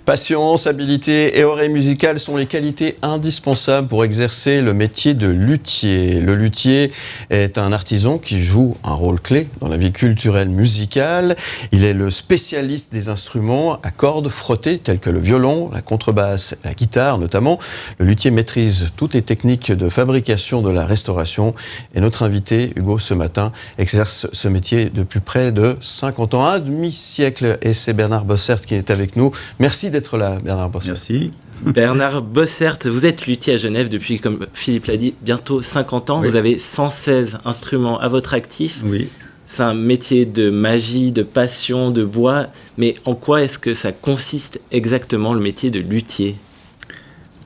Patience, habileté et oreille musicale sont les qualités indispensables pour exercer le métier de luthier. Le luthier est un artisan qui joue un rôle clé dans la vie culturelle musicale. Il est le spécialiste des instruments à cordes frottées tels que le violon, la contrebasse, la guitare notamment. Le luthier maîtrise toutes les techniques de fabrication de la restauration. Et notre invité, Hugo, ce matin, exerce ce métier depuis près de 50 ans, un demi-siècle. Et c'est Bernard Bossert qui est avec nous. Merci d'être là, Bernard Bossert. Merci. Bernard Bossert, vous êtes luthier à Genève depuis, comme Philippe l'a dit, bientôt 50 ans. Oui. Vous avez 116 instruments à votre actif. Oui. C'est un métier de magie, de passion, de bois. Mais en quoi est-ce que ça consiste exactement, le métier de luthier ?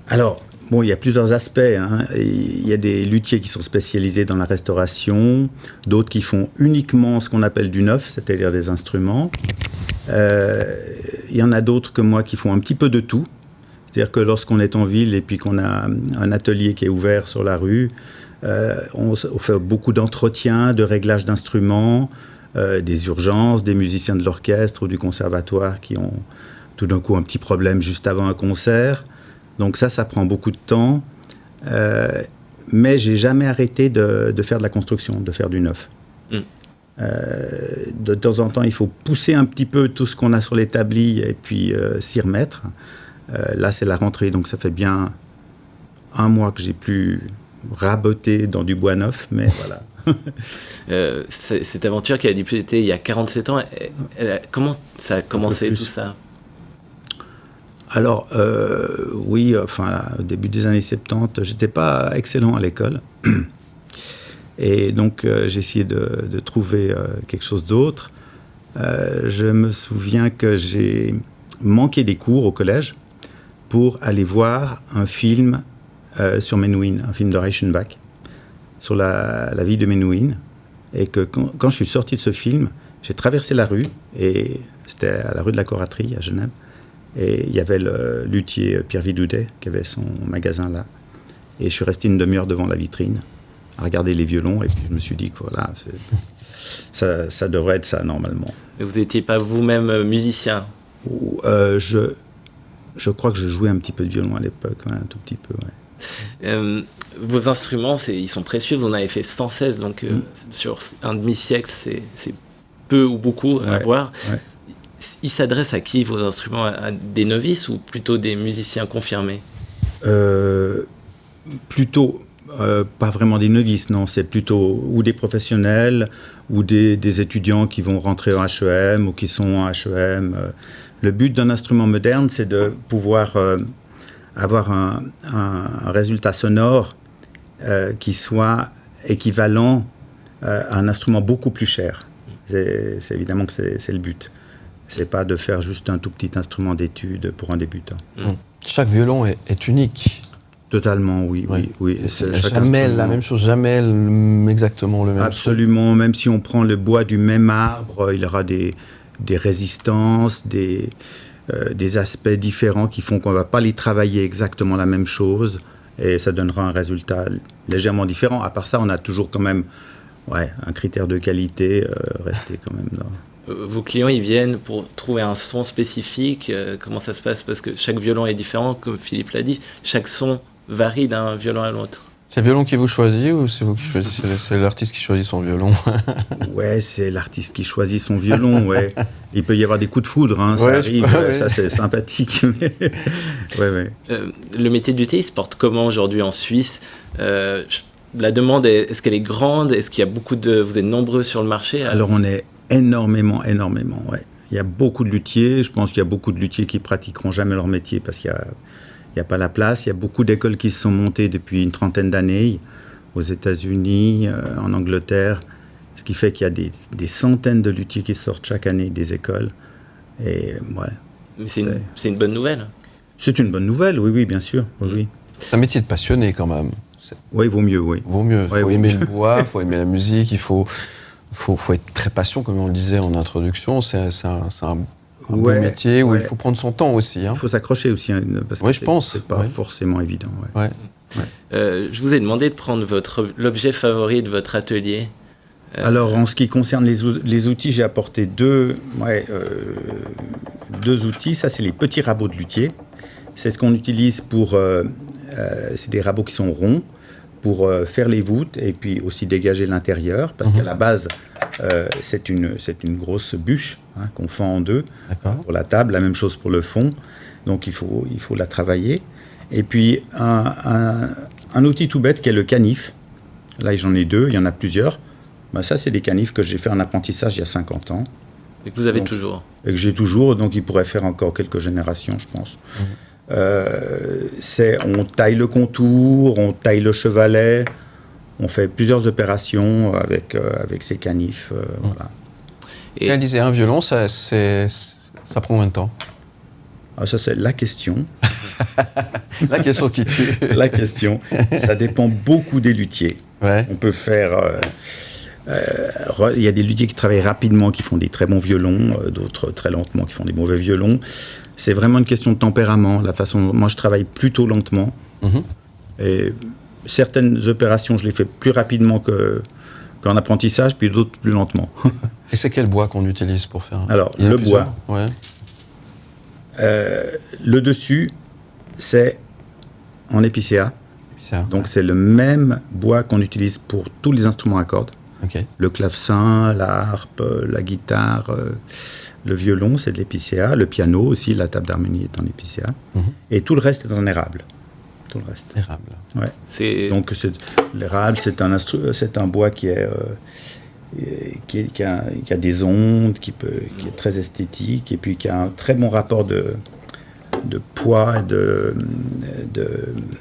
Alors, bon, il y a plusieurs aspects, hein. Il y a des luthiers qui sont spécialisés dans la restauration, d'autres qui font uniquement ce qu'on appelle du neuf, c'est-à-dire des instruments. Il y en a d'autres que moi qui font un petit peu de tout. C'est-à-dire que lorsqu'on est en ville et puis qu'on a un atelier qui est ouvert sur la rue, on fait beaucoup d'entretiens, de réglages d'instruments, des urgences, des musiciens de l'orchestre ou du conservatoire qui ont tout d'un coup un petit problème juste avant un concert. Donc ça prend beaucoup de temps. Mais j'ai jamais arrêté de faire de la construction, de faire du neuf. De temps en temps, il faut pousser un petit peu tout ce qu'on a sur l'établi et puis s'y remettre. Là, c'est la rentrée, donc ça fait bien un mois que j'ai plus raboté dans du bois neuf, mais voilà. Cette aventure qui a débuté il y a 47 ans, comment ça a commencé tout ça ? Alors, oui, au début des années 70, j'étais pas excellent à l'école. Et donc, j'ai essayé de trouver quelque chose d'autre. Je me souviens que j'ai manqué des cours au collège pour aller voir un film sur Menuhin, un film de Reichenbach, sur la vie de Menuhin. Et que quand je suis sorti de ce film, j'ai traversé la rue, et c'était à la rue de la Coraterie, à Genève. Et il y avait le luthier Pierre Vidoudet qui avait son magasin là. Et je suis resté une demi-heure devant la vitrine à regarder les violons. Et puis je me suis dit que voilà, ça devrait être ça normalement. Mais vous n'étiez pas vous-même musicien ? Je crois que je jouais un petit peu de violon à l'époque, ouais, un tout petit peu. Ouais. Vos instruments, ils sont précieux. Vous en avez fait 116, donc sur un demi-siècle, c'est peu ou beaucoup à voir. Ouais. Ils s'adressent à qui, vos instruments ? À des novices ou plutôt des musiciens confirmés ? Plutôt, pas vraiment des novices, non. C'est plutôt ou des professionnels ou des étudiants qui vont rentrer en HEM ou qui sont en HEM. Le but d'un instrument moderne, c'est de pouvoir avoir un résultat sonore qui soit équivalent à un instrument beaucoup plus cher. C'est évidemment que c'est le but. C'est pas de faire juste un tout petit instrument d'étude pour un débutant. Chaque violon est unique. Totalement, oui. Jamais la même chose, jamais exactement le même Absolument, même si on prend le bois du même arbre, il y aura des résistances, des aspects différents qui font qu'on ne va pas les travailler exactement la même chose, et ça donnera un résultat légèrement différent. À part ça, on a toujours quand même un critère de qualité, rester quand même là. Vos clients, ils viennent pour trouver un son spécifique. Comment ça se passe ? Parce que chaque violon est différent, comme Philippe l'a dit. Chaque son varie d'un violon à l'autre. C'est le violon qui vous choisit ou c'est vous qui choisissez ? C'est l'artiste qui choisit son violon ? Ouais, c'est l'artiste qui choisit son violon, ouais. Il peut y avoir des coups de foudre, hein, ça arrive, ça c'est sympathique. Mais... le métier de luthier, il se porte comment aujourd'hui en Suisse ? La demande, est-ce qu'elle est grande ? Est-ce qu'il y a vous êtes nombreux sur le marché ? Alors on est énormément, ouais. Il y a beaucoup de luthiers. Je pense qu'il y a beaucoup de luthiers qui pratiqueront jamais leur métier parce qu'il n'y a pas la place. Il y a beaucoup d'écoles qui se sont montées depuis une trentaine d'années aux États-Unis, en Angleterre, ce qui fait qu'il y a des centaines de luthiers qui sortent chaque année des écoles. Et voilà. Mais c'est une bonne nouvelle. C'est une bonne nouvelle, oui, bien sûr. Oui. C'est un métier de passionné quand même. Oui, vaut mieux, oui. Vaut mieux. Il faut aimer le bois, il faut aimer la musique, il faut être très patient, comme on le disait en introduction. C'est un bon métier où il faut prendre son temps aussi. Il faut s'accrocher aussi, parce que je pense. C'est pas forcément évident. Je vous ai demandé de prendre l'objet favori de votre atelier. Alors, en ce qui concerne les outils, j'ai apporté deux outils. Ça, c'est les petits rabots de luthier. C'est ce qu'on utilise pour... c'est des rabots qui sont ronds pour faire les voûtes et puis aussi dégager l'intérieur. Parce qu'à la base, c'est une grosse bûche qu'on fend en deux pour la table. La même chose pour le fond. Donc, il faut la travailler. Et puis, un outil tout bête qui est le canif. Là, j'en ai deux. Il y en a plusieurs. Ben ça, c'est des canifs que j'ai fait en apprentissage il y a 50 ans. Et que vous avez toujours. Et que j'ai toujours, donc ils pourraient faire encore quelques générations, je pense. On taille le contour, on taille le chevalet, on fait plusieurs opérations avec ces canifs. Voilà. Et réaliser un violon, ça prend combien de temps? Ça, c'est la question. La question qui tue. La question. Ça dépend beaucoup des luthiers. Ouais. On peut faire... il y a des luthiers qui travaillent rapidement, qui font des très bons violons, d'autres très lentement, qui font des mauvais violons. C'est vraiment une question de tempérament. Moi, je travaille plutôt lentement. Et certaines opérations, je les fais plus rapidement qu'en apprentissage, puis d'autres plus lentement. Et c'est quel bois qu'on utilise pour faire? Alors, le bois. Ouais. Le dessus, c'est en épicéa. Donc, c'est le même bois qu'on utilise pour tous les instruments à cordes. Okay. Le clavecin, la harpe, la guitare, le violon, c'est de l'épicéa. Le piano aussi, la table d'harmonie est en épicéa. Et tout le reste est en érable. Tout le reste. Érable. Ouais. Donc l'érable, c'est un bois qui a des ondes, qui est très esthétique, et puis qui a un très bon rapport de poids et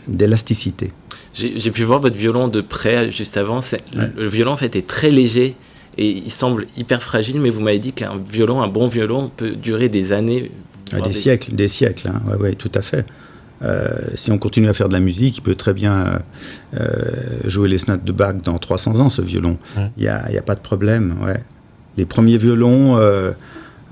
d'élasticité. J'ai pu voir votre violon de près juste avant. Le violon en fait est très léger et il semble hyper fragile, mais vous m'avez dit qu'un bon violon peut durer des années. Des siècles. Hein. Ouais, tout à fait. Si on continue à faire de la musique, il peut très bien jouer les sonates de Bach dans 300 ans, ce violon. Il n'y a pas de problème. Ouais. Les premiers violons,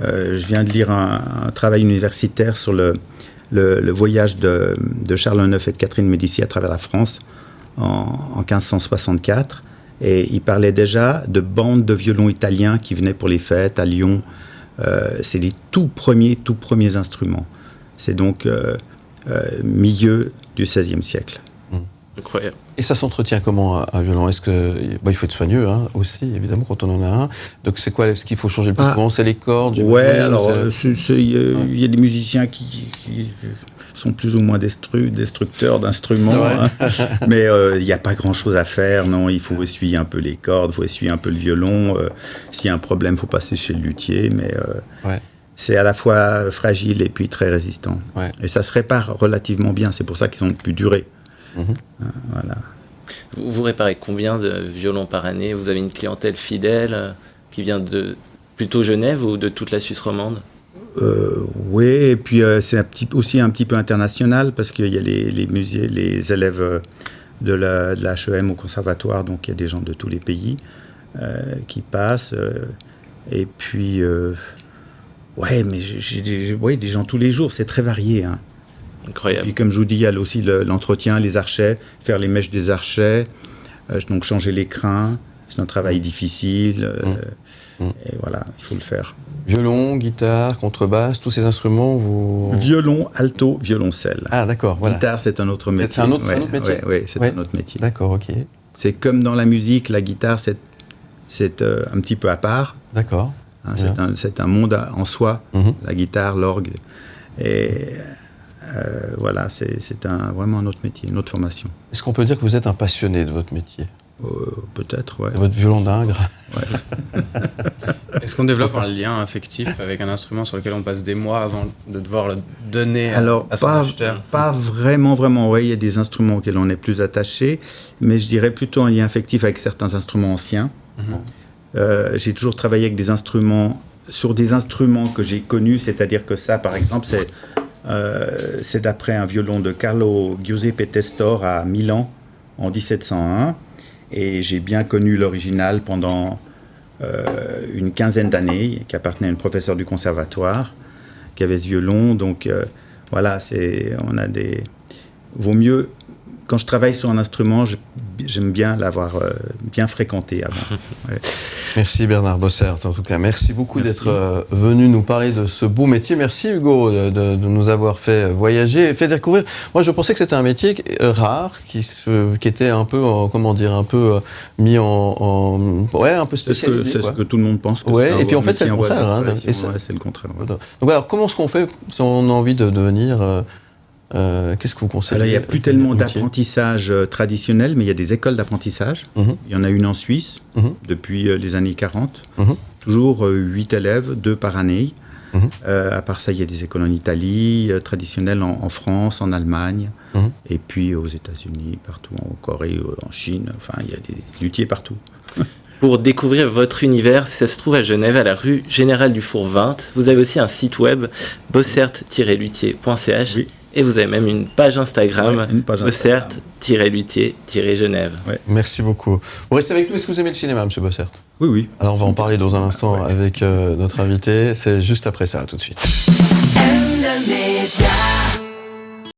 je viens de lire un travail universitaire sur le voyage de Charles IX et de Catherine Médicis à travers la France en 1564. Et il parlait déjà de bandes de violons italiens qui venaient pour les fêtes à Lyon. C'est les tout premiers instruments. C'est donc milieu du XVIe siècle. Incroyable. Et ça s'entretient comment un violon? Est-ce que il faut être soigneux aussi, évidemment, quand on en a un. Donc c'est quoi ce qu'il faut changer le plus souvent? C'est les cordes? Alors il y a des musiciens qui sont plus ou moins destructeurs d'instruments, mais il n'y a pas grand-chose à faire. Non, il faut essuyer un peu les cordes, il faut essuyer un peu le violon. S'il y a un problème, il faut passer chez le luthier, mais c'est à la fois fragile et puis très résistant. Ouais. Et ça se répare relativement bien. C'est pour ça qu'ils ont pu durer. Voilà. Vous réparez combien de violons par année? Vous avez une clientèle fidèle qui vient de plutôt Genève ou de toute la Suisse romande? Oui, et puis c'est aussi un petit peu international parce qu'il y a les élèves de la HEM au conservatoire, donc il y a des gens de tous les pays qui passent. Et puis, mais j'ai des gens tous les jours, c'est très varié. Hein. Incroyable. Et puis comme je vous dis, il y a aussi l'entretien, les archets, faire les mèches des archets, donc changer les crins, c'est un travail difficile. Et voilà, il faut le faire. Violon, guitare, contrebasse, tous ces instruments, Violon, alto, violoncelle. Ah, d'accord, voilà. Guitare, c'est un autre métier. C'est un autre métier? Oui, c'est un autre métier. D'accord, ok. C'est comme dans la musique, la guitare, c'est un petit peu à part. D'accord. Hein, c'est un monde en soi, la guitare, l'orgue. Et voilà, c'est vraiment un autre métier, une autre formation. Est-ce qu'on peut dire que vous êtes un passionné de votre métier? Peut-être, ouais. C'est votre violon d'Ingres. Ouais. Est-ce qu'on développe un lien affectif avec un instrument sur lequel on passe des mois avant de devoir le donner à son acheteur? Pas vraiment. Ouais, il y a des instruments auxquels on est plus attaché, mais je dirais plutôt un lien affectif avec certains instruments anciens. J'ai toujours travaillé avec sur des instruments que j'ai connus, c'est-à-dire que ça, par exemple, c'est d'après un violon de Carlo Giuseppe Testor à Milan en 1701. Et j'ai bien connu l'original pendant une quinzaine d'années, qui appartenait à une professeure du conservatoire, qui avait ce violon. Donc voilà, vaut mieux quand je travaille sur un instrument, j'aime bien l'avoir bien fréquenté avant. Ouais. Merci Bernard Bossert, en tout cas. Merci beaucoup d'être venu nous parler de ce beau métier. Merci Hugo de nous avoir fait voyager et fait découvrir. Moi, je pensais que c'était un métier rare, qui était un peu, un peu mis un peu spécialisé. C'est ce que tout le monde pense. Et puis en fait, c'est le contraire. C'est le contraire. Ouais. Donc alors, comment est-ce qu'on fait si on a envie de devenir... qu'est-ce que vous conseillez? Alors, il n'y a plus tellement d'apprentissage traditionnel, mais il y a des écoles d'apprentissage. Il y en a une en Suisse depuis les années 40. Toujours 8 élèves, 2 par année. À part ça, il y a des écoles en Italie, traditionnelles en France, en Allemagne, et puis aux États-Unis, partout, en Corée, en Chine. Enfin, il y a des luthiers partout. Pour découvrir votre univers, ça se trouve à Genève, à la rue Général Dufour 20. Vous avez aussi un site web, bossert-luthier.ch. Oui. Et vous avez même une page Instagram, Bossert-luthier-Genève. Ouais. Merci beaucoup. Vous restez avec nous. Est-ce que vous aimez le cinéma, M. Bossert? Oui, oui. Alors, on va en parler dans un instant avec notre invité. C'est juste après ça, tout de suite.